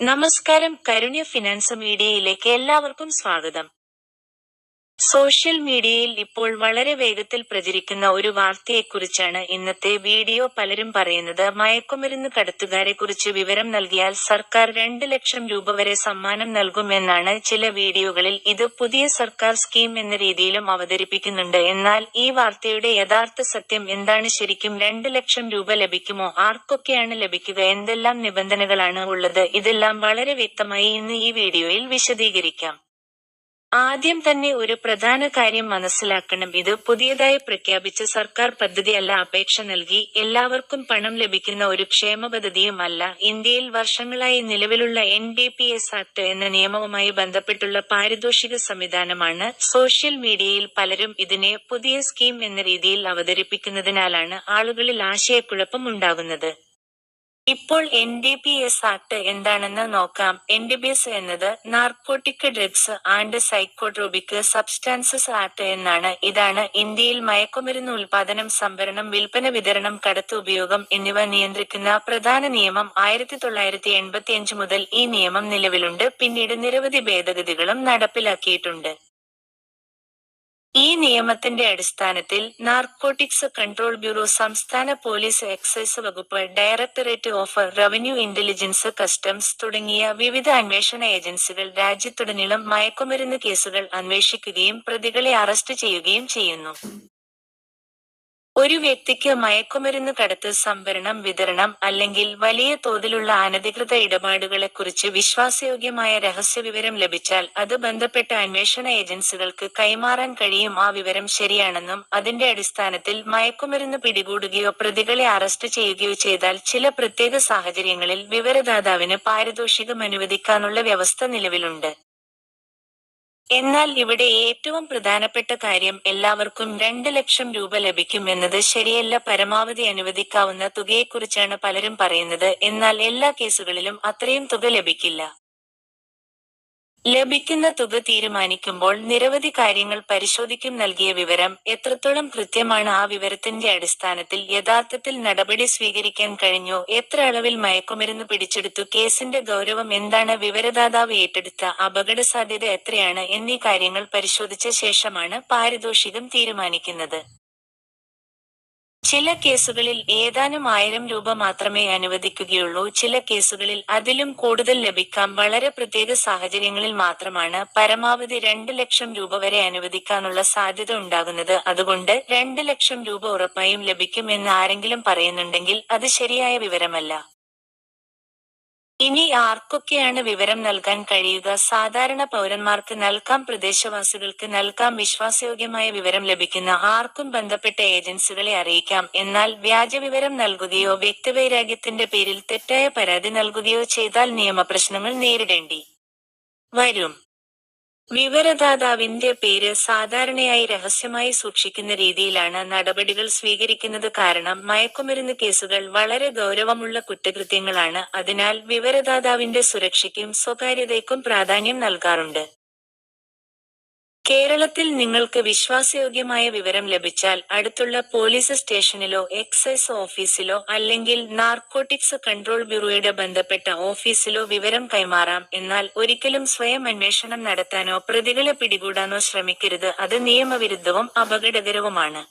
നമസ്കാരം. കരുണ്യ ഫിനാൻസ് മീഡിയയിലേക്ക് എല്ലാവർക്കും സ്വാഗതം. സോഷ്യൽ മീഡിയയിൽ ഇപ്പോൾ വളരെ വേഗത്തിൽ പ്രചരിക്കുന്ന ഒരു വാർത്തയെക്കുറിച്ചാണ് ഇന്നത്തെ വീഡിയോ. പലരും പറയുന്നത് മയക്കുമരുന്ന് കടത്തുകാരെക്കുറിച്ച് വിവരം നൽകിയാൽ സർക്കാർ 2 ലക്ഷം രൂപ വരെ സമ്മാനം നൽകും എന്നാണ്. ചില വീഡിയോകളിൽ ഇത് പുതിയ സർക്കാർ സ്കീം എന്ന രീതിയിലും അവതരിപ്പിക്കുന്നുണ്ട്. എന്നാൽ ഈ വാർത്തയുടെ യഥാർത്ഥ സത്യം എന്താണ്? ശരിക്കും 2 ലക്ഷം രൂപ ലഭിക്കുമോ? ആർക്കൊക്കെയാണ് ലഭിക്കുക? എന്തെല്ലാം നിബന്ധനകളാണ് ഉള്ളത്? ഇതെല്ലാം വളരെ വ്യക്തമായി ഇന്ന് ഈ വീഡിയോയിൽ വിശദീകരിക്കാം. ആദ്യം തന്നെ ഒരു പ്രധാന കാര്യം മനസ്സിലാക്കണം. ഇത് പുതിയതായി പ്രഖ്യാപിച്ച സർക്കാർ പദ്ധതിയല്ല. അപേക്ഷ നൽകി എല്ലാവർക്കും പണം ലഭിക്കുന്ന ഒരു ക്ഷേമ പദ്ധതിയും അല്ല. ഇന്ത്യയിൽ വർഷങ്ങളായി നിലവിലുള്ള NDPS ആക്ട് എന്ന നിയമവുമായി ബന്ധപ്പെട്ടുള്ള പാരിതോഷിക സംവിധാനമാണ്. സോഷ്യൽ മീഡിയയിൽ പലരും ഇതിനെ പുതിയ സ്കീം എന്ന രീതിയിൽ അവതരിപ്പിക്കുന്നതിനാലാണ് ആളുകളിൽ ആശയക്കുഴപ്പം ഉണ്ടാകുന്നത്. ഇപ്പോൾ NDPS ആക്ട് എന്താണെന്ന് നോക്കാം. NDPS എന്നത് narcotic drugs and psychotropic substances act എന്നാണ്. ഇതാണ് ഇന്ത്യയിൽ മയക്കുമരുന്ന് ഉൽപാദനം, സംഭരണം, വിൽപ്പന, വിതരണം, കടത്ത്, ഉപയോഗം എന്നിവ നിയന്ത്രിക്കുന്ന പ്രധാന നിയമം. 1985 മുതൽ ഈ നിയമം നിലവിലുണ്ട്. പിന്നീട് നിരവധി ഭേദഗതികളും നടപ്പിലാക്കിയിട്ടുണ്ട്. ഈ നിയമത്തിന്റെ അടിസ്ഥാനത്തിൽ നാർക്കോട്ടിക്സ് കൺട്രോൾ ബ്യൂറോ, സംസ്ഥാന പോലീസ്, എക്സൈസ് വകുപ്പ്, directorate of revenue, intelligence, customs തുടങ്ങിയ വിവിധ അന്വേഷണ ഏജൻസികൾ രാജ്യത്തുടനീളം മയക്കുമരുന്ന് കേസുകൾ അന്വേഷിക്കുകയും പ്രതികളെ അറസ്റ്റ് ചെയ്യുകയും ചെയ്യുന്നു. ഒരു വ്യക്തിക്ക് മയക്കുമരുന്ന് കടത്ത്, സംഭരണം, വിതരണം അല്ലെങ്കിൽ വലിയ തോതിലുള്ള അനധികൃത ഇടപാടുകളെക്കുറിച്ച് വിശ്വാസയോഗ്യമായ രഹസ്യവിവരം ലഭിച്ചാൽ അത് ബന്ധപ്പെട്ട അന്വേഷണ ഏജൻസികൾക്ക് കൈമാറാൻ കഴിയും. ആ വിവരം ശരിയാണെന്നും അതിന്റെ അടിസ്ഥാനത്തിൽ മയക്കുമരുന്ന് പിടികൂടുകയോ പ്രതികളെ അറസ്റ്റ് ചെയ്യുകയോ ചെയ്താൽ ചില പ്രത്യേക സാഹചര്യങ്ങളിൽ വിവരദാതാവിന് പാരിതോഷികം അനുവദിക്കാനുള്ള വ്യവസ്ഥ നിലവിലുണ്ട്. എന്നാൽ ഇവിടെ ഏറ്റവും പ്രധാനപ്പെട്ട കാര്യം, എല്ലാവർക്കും 2 ലക്ഷം രൂപ ലഭിക്കും എന്നത് ശരിയല്ല. പരമാവധി അനുവദിക്കാവുന്ന തുകയെക്കുറിച്ചാണ് പലരും പറയുന്നത്. എന്നാൽ എല്ലാ കേസുകളിലും അത്രയും തുക ലഭിക്കില്ല. ലഭിക്കുന്ന തുക തീരുമാനിക്കുമ്പോൾ നിരവധി കാര്യങ്ങൾ പരിശോധിക്കും. നൽകിയ വിവരം എത്രത്തോളം കൃത്യമാണ്? ആ വിവരത്തിന്റെ അടിസ്ഥാനത്തിൽ യഥാർത്ഥത്തിൽ നടപടി സ്വീകരിക്കാൻ കഴിഞ്ഞോ? എത്ര അളവിൽ മയക്കുമരുന്ന് പിടിച്ചെടുത്തു? കേസിന്റെ ഗൗരവം എന്താണ്? വിവരദാതാവ് ഏറ്റെടുത്ത അപകടസാധ്യത എത്രയാണ്? എന്നീ കാര്യങ്ങൾ പരിശോധിച്ച ശേഷമാണ് പാരിതോഷികം തീരുമാനിക്കുന്നത്. ചില കേസുകളിൽ ഏതാനും 1000 രൂപ മാത്രമേ അനുവദിക്കുകയുള്ളൂ. ചില കേസുകളിൽ അതിലും കൂടുതൽ ലഭിക്കാം. വളരെ പ്രത്യേക സാഹചര്യങ്ങളിൽ മാത്രമാണ് പരമാവധി 2 ലക്ഷം രൂപ വരെ അനുവദിക്കാനുള്ള സാധ്യത ഉണ്ടാകുന്നത്. അതുകൊണ്ട് 2 ലക്ഷം രൂപ ഉറപ്പായും ലഭിക്കും എന്ന് ആരെങ്കിലും പറയുന്നുണ്ടെങ്കിൽ അത് ശരിയായ വിവരമല്ല. ഇനി ആർക്കൊക്കെയാണ് വിവരം നൽകാൻ കഴിയുക? സാധാരണ പൗരന്മാർക്ക് നൽകാം, പ്രദേശവാസികൾക്ക് നൽകാം, വിശ്വാസയോഗ്യമായ വിവരം ലഭിക്കുന്ന ആർക്കും ബന്ധപ്പെട്ട ഏജൻസികളെ അറിയിക്കാം. എന്നാൽ വ്യാജവിവരം നൽകുകയോ വ്യക്തിവൈരാഗ്യത്തിന്റെ പേരിൽ തെറ്റായ പരാതി നൽകുകയോ ചെയ്താൽ നിയമപ്രശ്നങ്ങൾ നേരിടേണ്ടി വരും. വിവരദാതാവിന്റെ പേര് സാധാരണയായി രഹസ്യമായി സൂക്ഷിക്കുന്ന രീതിയിലാണ് നടപടികൾ സ്വീകരിക്കുന്നത്. കാരണം മയക്കുമരുന്ന് കേസുകൾ വളരെ ഗൗരവമുള്ള കുറ്റകൃത്യങ്ങളാണ്. അതിനാൽ വിവരദാതാവിന്റെ സുരക്ഷയ്ക്കും സ്വകാര്യതയ്ക്കും പ്രാധാന്യം നൽകാറുണ്ട്. കേരളത്തിൽ നിങ്ങൾക്ക് വിശ്വാസയോഗ്യമായ വിവരം ലഭിച്ചാൽ അടുത്തുള്ള പോലീസ് സ്റ്റേഷനിലോ എക്സൈസ് ഓഫീസിലോ അല്ലെങ്കിൽ നാർക്കോട്ടിക്സ് കൺട്രോൾ ബ്യൂറോയുടെ ബന്ധപ്പെട്ട ഓഫീസിലോ വിവരം കൈമാറാം. എന്നാൽ ഒരിക്കലും സ്വയം അന്വേഷണം നടത്താനോ പ്രതികളെ പിടികൂടാനോ ശ്രമിക്കരുത്. അത് നിയമവിരുദ്ധവും അപകടകരവുമാണ്.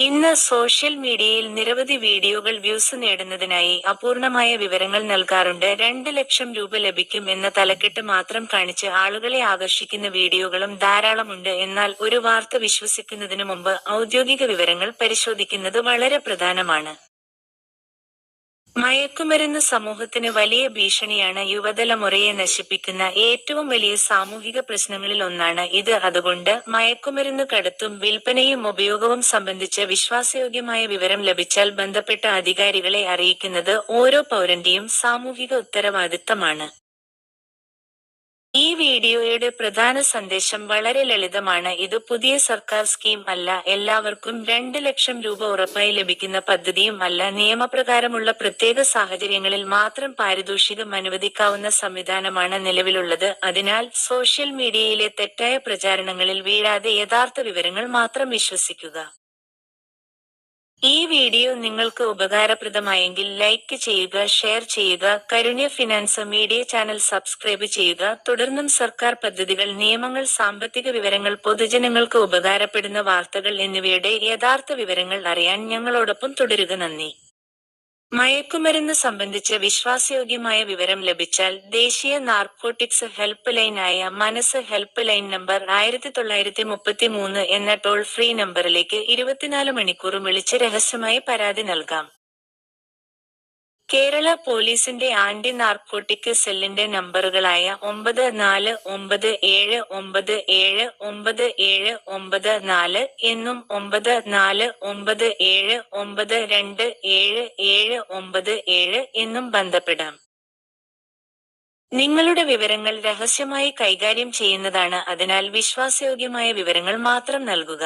ഇന്ന് സോഷ്യൽ മീഡിയയിൽ നിരവധി വീഡിയോകൾ വ്യൂസ് നേടുന്നതിനായി അപൂർണമായ വിവരങ്ങൾ നൽകാറുണ്ട്. 2 ലക്ഷം രൂപ ലഭിക്കും എന്ന തലക്കെട്ട് മാത്രം കാണിച്ച് ആളുകളെ ആകർഷിക്കുന്ന വീഡിയോകളും ധാരാളമുണ്ട്. എന്നാൽ ഒരു വാർത്ത വിശ്വസിക്കുന്നതിനു മുമ്പ് ഔദ്യോഗിക വിവരങ്ങൾ പരിശോധിക്കുന്നത് വളരെ പ്രധാനമാണ്. മയക്കുമരുന്ന് സമൂഹത്തിന് വലിയ ഭീഷണിയാണ്. യുവതലമുറയെ നശിപ്പിക്കുന്ന ഏറ്റവും വലിയ സാമൂഹിക പ്രശ്നങ്ങളിൽ ഒന്നാണ് ഇത്. അതുകൊണ്ട് മയക്കുമരുന്ന് കടത്തും, വിൽപ്പനയും ഉപയോഗവും സംബന്ധിച്ച് വിശ്വാസയോഗ്യമായ വിവരം ലഭിച്ചാൽ ബന്ധപ്പെട്ട അധികാരികളെ അറിയിക്കുന്നത് ഓരോ പൗരന്റെയും സാമൂഹിക ഉത്തരവാദിത്തമാണ്. ഈ വീഡിയോയുടെ പ്രധാന സന്ദേശം വളരെ ലളിതമാണ്. ഇത് പുതിയ സർക്കാർ സ്കീം അല്ല. എല്ലാവർക്കും 2 ലക്ഷം രൂപ ഉറപ്പായി ലഭിക്കുന്ന പദ്ധതിയും അല്ല. നിയമപ്രകാരമുള്ള പ്രത്യേക സാഹചര്യങ്ങളിൽ മാത്രം പാരിതോഷികം അനുവദിക്കാവുന്ന സംവിധാനമാണ് നിലവിലുള്ളത്. അതിനാൽ സോഷ്യൽ മീഡിയയിലെ തെറ്റായ പ്രചാരണങ്ങളിൽ വീഴാതെ യഥാർത്ഥ വിവരങ്ങൾ മാത്രം വിശ്വസിക്കുക. ഈ വീഡിയോ നിങ്ങൾക്ക് ഉപകാരപ്രദമായെങ്കിൽ ലൈക്ക് ചെയ്യുക, ഷെയർ ചെയ്യുക. Karunya finance media channel subscribe ചെയ്യുക. തുടർന്നും സർക്കാർ പദ്ധതികൾ, നിയമങ്ങൾ, സാമ്പത്തിക വിവരങ്ങൾ, പൊതുജനങ്ങൾക്ക് ഉപകാരപ്പെടുന്ന വാർത്തകൾ എന്നിവയുടെ യഥാർത്ഥ വിവരങ്ങൾ അറിയാൻ ഞങ്ങളോടൊപ്പം തുടരുക. നന്ദി. മയക്കുമരുന്ന് സംബന്ധിച്ച് വിശ്വാസയോഗ്യമായ വിവരം ലഭിച്ചാൽ ദേശീയ നാർക്കോട്ടിക്സ് ഹെൽപ്പ് ലൈൻ ആയ മനസ് ഹെൽപ്പ് ലൈൻ നമ്പർ 1933 എന്ന ടോൾ ഫ്രീ നമ്പറിലേക്ക് 24 മണിക്കൂറും വിളിച്ച് രഹസ്യമായി പരാതി നൽകാം. കേരള പോലീസിന്റെ ആന്റി നാർക്കോട്ടിക് സെല്ലിന്റെ നമ്പറുകളായ 9497979794 എന്നും 9497927797 എന്നും ബന്ധപ്പെടാം. നിങ്ങളുടെ വിവരങ്ങൾ രഹസ്യമായി കൈകാര്യം ചെയ്യുന്നതാണ്, അതിനാൽ വിശ്വാസയോഗ്യമായ വിവരങ്ങൾ മാത്രം നൽകുക.